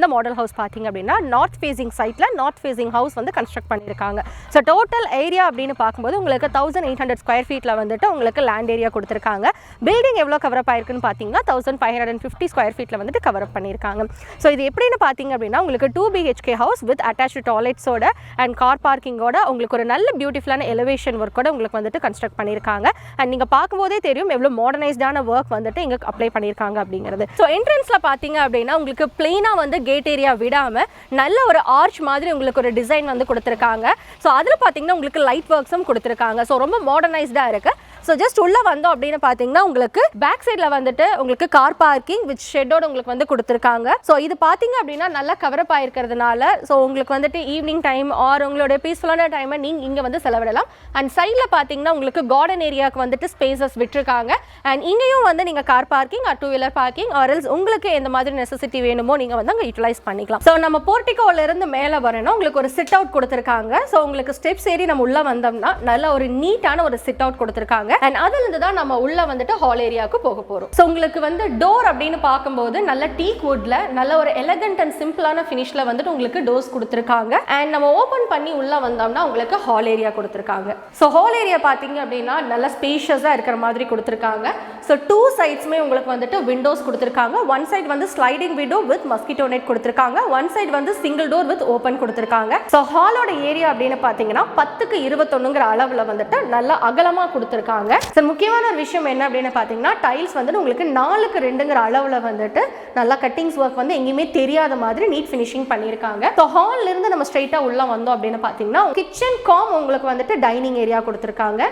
இந்த model house பார்த்தீங்க அப்படின்னா நார்த் ஃபேசிங் சைட்டில் நார்த் ஃபேசிங் ஹவுஸ் வந்து கன்ஸ்ட்ரக்ட் பண்ணியிருக்காங்க. ஸோ டோட்டல் ஏரியா அப்படின்னு பார்க்கும்போது உங்களுக்கு 1800 ஸ்கொயர் ஃபீட்டில் வந்துட்டு உங்களுக்கு லேண்ட் ஏரியா கொடுத்துருக்காங்க. பில்டிங் எவ்வளோ கவரப் ஆயிருக்குன்னு பார்த்தீங்கன்னா 1550 ஸ்கொயர் ஃபீட்டில் வந்துட்டு கவரப் பண்ணியிருக்காங்க. ஸோ இது எப்படின்னு பார்த்தீங்க அப்படின்னா உங்களுக்கு 2 BHK ஹவுஸ் வித் அட்டாச்டு டாய்லெட்ஸோட அண்ட் கார் பார்க்கிங்கோட உங்களுக்கு ஒரு நல்ல பியூட்டிஃபுல்லான எலிவேஷன் ஒர்க்கோட உங்களுக்கு வந்துட்டு கன்ஸ்ட்ரக்ட் பண்ணியிருக்காங்க. அண்ட் நீங்கள் பார்க்கும்போதே தெரியும் எவ்வளோ மாடர்னைஸ்டான ஒர்க் வந்துட்டு இங்கே அப்ளை பண்ணியிருக்காங்க அப்படிங்கிறது. ஸோ என்ட்ரன்ஸில் பார்த்தீங்க அப்படின்னா உங்களுக்கு பிளெயினாக வந்து கேட் ஏரியா விடாமல் நல்ல ஒரு ஆர்ச் மாதிரி உங்களுக்கு ஒரு டிசைன் வந்து கொடுத்துருக்காங்க. ஸோ அதில் பார்த்தீங்கன்னா உங்களுக்கு லைட் ஒர்க்ஸும் கொடுத்துருக்காங்க. ஸோ ரொம்ப மாடர்னைஸ்டாக இருக்குது. ஸோ ஜஸ்ட் உள்ளே வந்தோம் அப்படின்னு பார்த்தீங்கன்னா உங்களுக்கு பேக் சைடில் வந்துட்டு உங்களுக்கு கார் பார்க்கிங் வித் ஷெட்டோட உங்களுக்கு வந்து கொடுத்துருக்காங்க. ஸோ இது பார்த்தீங்க அப்படின்னா நல்லா கவரப் ஆயிருக்கிறதுனால ஸோ உங்களுக்கு வந்துட்டு ஈவினிங் டைம் ஆர் உங்களோட பீஸ்ஃபுல்லான டைமை நீங்கள் இங்கே வந்து செலவிடலாம். அண்ட் சைடில் பார்த்தீங்கன்னா உங்களுக்கு கார்டன் ஏரியாவுக்கு வந்துட்டு ஸ்பேசஸ் விட்டுருக்காங்க. அண்ட் இங்கேயும் வந்து நீங்கள் car parking or 2 wheeler parking or else உங்களுக்கு எந்த மாதிரி நெசசிட்டி வேணுமோ நீங்கள் வந்து அங்கே யூட்டிலைஸ் பண்ணிக்கலாம். ஸோ நம்ம போர்ட்டிகோலேருந்து மேலே வரணும் உங்களுக்கு ஒரு சிட் அவுட் கொடுத்துருக்காங்க. ஸோ உங்களுக்கு ஸ்டெப்ஸ் ஏறி நம்ம உள்ளே வந்தோம்னா நல்ல ஒரு நீட்டான ஒரு சிட் அவுட் கொடுத்துருக்காங்க. அண்ட் அதிலிருந்து தான் நம்ம உள்ள வந்துட்டு ஹால் ஏரியாவுக்கு போக போறோம். ஸோ உங்களுக்கு வந்து டோர் அப்படின்னு பார்க்கும்போது நல்ல டீக் வுட்ல நல்ல ஒரு எலகண்ட் அண்ட் சிம்பிளான ஃபினிஷ்ல வந்துட்டு உங்களுக்கு டோர்ஸ் கொடுத்துருக்காங்க. அண்ட் நம்ம ஓப்பன் பண்ணி உள்ள வந்தோம்னா உங்களுக்கு ஹால் ஏரியா கொடுத்துருக்காங்க. ஸோ ஹால் ஏரியா பார்த்தீங்க அப்படின்னா நல்ல ஸ்பேஷியஸாக இருக்கிற மாதிரி கொடுத்துருக்காங்க. ஸோ 2 சைட்ஸுமே உங்களுக்கு வந்துட்டு விண்டோஸ் கொடுத்துருக்காங்க. ஒன் சைட் வந்து sliding window with mosquito net கொடுத்துருக்காங்க. ஒன் சைட் வந்து சிங்கிள் டோர் வித் ஓப்பன் கொடுத்துருக்காங்க. ஸோ ஹாலோட ஏரியா அப்படின்னு பார்த்தீங்கன்னா 10க்கு 21ங்கிற அளவில் வந்துட்டு நல்லா அகலமாக கொடுத்துருக்காங்க. சார் முக்கியமான ஒரு விஷயம் என்ன அப்படின்னு பார்த்தீங்கன்னா டைல்ஸ் வந்துட்டு உங்களுக்கு 4க்கு 2ங்கிற அளவில் வந்துட்டு நல்லா கட்டிங்ஸ் ஒர்க் வந்து எங்கேயுமே தெரியாத மாதிரி நீட் ஃபினிஷிங் பண்ணியிருக்காங்க. ஸோ ஹால்ல இருந்து நம்ம ஸ்ட்ரைட்டாக உள்ள வந்தோம் அப்படின்னு பார்த்தீங்கன்னா கிச்சன் காம் உங்களுக்கு வந்துட்டு டைனிங் ஏரியா கொடுத்துருக்காங்க.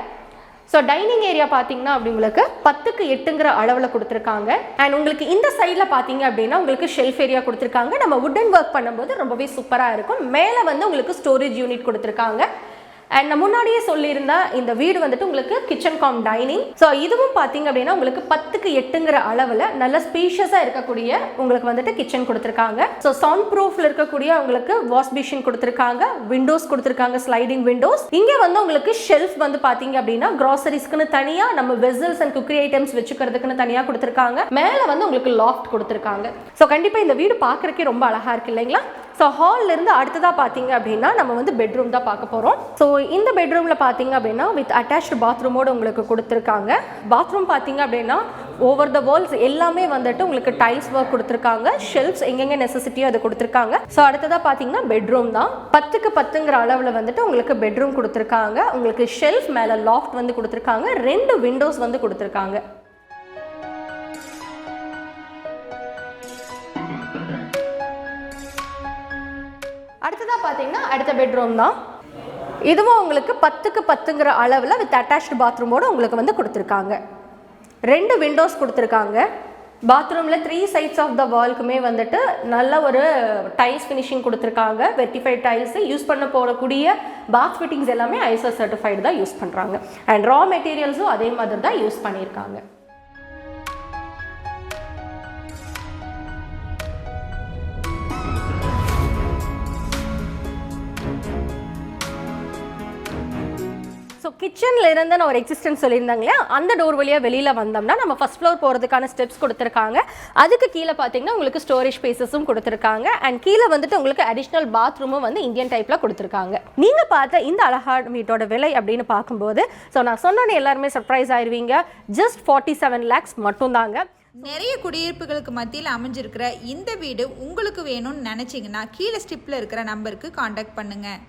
ஸோ டைனிங் ஏரியா பார்த்தீங்கன்னா அப்படி உங்களுக்கு 10க்கு 8ங்கிற அளவில் கொடுத்துருக்காங்க. அண்ட் உங்களுக்கு இந்த சைடில் பார்த்தீங்க அப்படின்னா உங்களுக்கு ஷெல்ஃப் ஏரியா கொடுத்துருக்காங்க. நம்ம வுடன் ஒர்க் பண்ணும்போது ரொம்பவே சூப்பராக இருக்கும். மேலே வந்து உங்களுக்கு ஸ்டோரேஜ் யூனிட் கொடுத்துருக்காங்க. அண்ட் நான் முன்னாடியே சொல்லியிருந்தேன் இந்த வீடு வந்துட்டு உங்களுக்கு கிச்சன் கம் டைனிங். ஸோ இதுவும் பார்த்தீங்க அப்படின்னா உங்களுக்கு 10க்கு 8ங்கிற அளவில் நல்ல ஸ்பேஷியஸாக இருக்கக்கூடிய உங்களுக்கு வந்துட்டு கிச்சன் கொடுத்துருக்காங்க. ஸோ சவுண்ட் ப்ரூஃபில் இருக்கக்கூடிய உங்களுக்கு வாஷ் பேஷன் கொடுத்துருக்காங்க. விண்டோஸ் கொடுத்துருக்காங்க, ஸ்லைடிங் விண்டோஸ். இங்கே வந்து உங்களுக்கு ஷெல்ஃப் வந்து பார்த்தீங்க அப்படின்னா கிராசரிஸ்க்குன்னு தனியாக நம்ம வெசல்ஸ் அண்ட் குக்கரி ஐட்டம்ஸ் வச்சுக்கிறதுக்குன்னு தனியாக கொடுத்துருக்காங்க. மேலே வந்து உங்களுக்கு லாஃப்ட் கொடுத்துருக்காங்க. ஸோ கண்டிப்பாக இந்த வீடு பார்க்குறக்கே ரொம்ப அழகாக இருக்கு இல்லைங்களா? ஸோ ஹால்ல இருந்து அடுத்ததாக பார்த்தீங்க அப்படின்னா நம்ம வந்து பெட்ரூம் தான் பார்க்க போகிறோம். ஸோ இந்த பெட்ரூமில் பார்த்தீங்க அப்படின்னா வித் அட்டாச்டு பாத்ரூமோடு உங்களுக்கு கொடுத்துருக்காங்க. பாத்ரூம் பார்த்தீங்க அப்படின்னா ஓவர் த வால்ஸ் எல்லாமே வந்துட்டு உங்களுக்கு டைல்ஸ் ஒர்க் கொடுத்துருக்காங்க. ஷெல்ஃப்ஸ் எங்கெங்கே நெசசிட்டியோ அதை கொடுத்துருக்காங்க. ஸோ அடுத்ததாக பார்த்தீங்கன்னா பெட்ரூம் தான் 10க்கு 10ங்கிற அளவில் வந்துட்டு உங்களுக்கு பெட்ரூம் கொடுத்துருக்காங்க. உங்களுக்கு ஷெல்ஃப் மேலே லாஃப்ட் வந்து கொடுத்துருக்காங்க. 2 விண்டோஸ் வந்து கொடுத்துருக்காங்க. அடுத்ததாக பார்த்தீங்கன்னா அடுத்த பெட்ரூம் தான். இதுவும் உங்களுக்கு 10க்கு 10ங்கிற அளவில் வித் அட்டாச்டு பாத்ரூமோடு உங்களுக்கு வந்து கொடுத்துருக்காங்க. 2 விண்டோஸ் கொடுத்துருக்காங்க. பாத்ரூமில் 3 சைட்ஸ் ஆஃப் த வால்க்குமே வந்துட்டு நல்ல ஒரு டைல்ஸ் ஃபினிஷிங் கொடுத்துருக்காங்க. வெர்டிஃபைட் டைல்ஸ் யூஸ் பண்ண போகக்கூடிய பாத் ஃபிட்டிங்ஸ் எல்லாமே ஐஎஸ்ஓ சர்டிஃபைடு தான் யூஸ் பண்ணுறாங்க. அண்ட் ரா மெட்டீரியல்ஸும் அதே மாதிரி தான் யூஸ் பண்ணியிருக்காங்க. ஸோ கிச்சனில் இருந்து நான் ஒரு எக்ஸிஸ்டன்ஸ் சொல்லியிருந்தாங்க இல்லையா, அந்த டோர் வழியாக வெளியில் வந்தோம்னா நம்ம ஃபஸ்ட் ஃப்ளோர் போகிறதுக்கான ஸ்டெப்ஸ் கொடுத்துருக்காங்க. அதுக்கு கீழே பார்த்தீங்கன்னா உங்களுக்கு ஸ்டோரேஜ் ஸ்பேசஸும் கொடுத்துருக்காங்க. அண்ட் கீழே வந்துட்டு உங்களுக்கு அடிஷ்னல் பாத்ரூமும் வந்து இந்தியன் டைப்பில் கொடுத்துருக்காங்க. நீங்கள் பார்த்த இந்த அழகான வீட்டோட விலை அப்படின்னு பார்க்கும்போது ஸோ நான் சொன்னோன்னே எல்லாருமே சர்ப்ரைஸ் ஆயிடுவீங்க. ஜஸ்ட் 47 lakhs மட்டும்தாங்க. நிறைய குடியிருப்புகளுக்கு மத்தியில் அமைஞ்சிருக்கிற இந்த வீடு உங்களுக்கு வேணும்னு நினச்சிங்கன்னா கீழே ஸ்டிப்பில் இருக்கிற நம்பருக்கு காண்டாக்ட் பண்ணுங்கள்.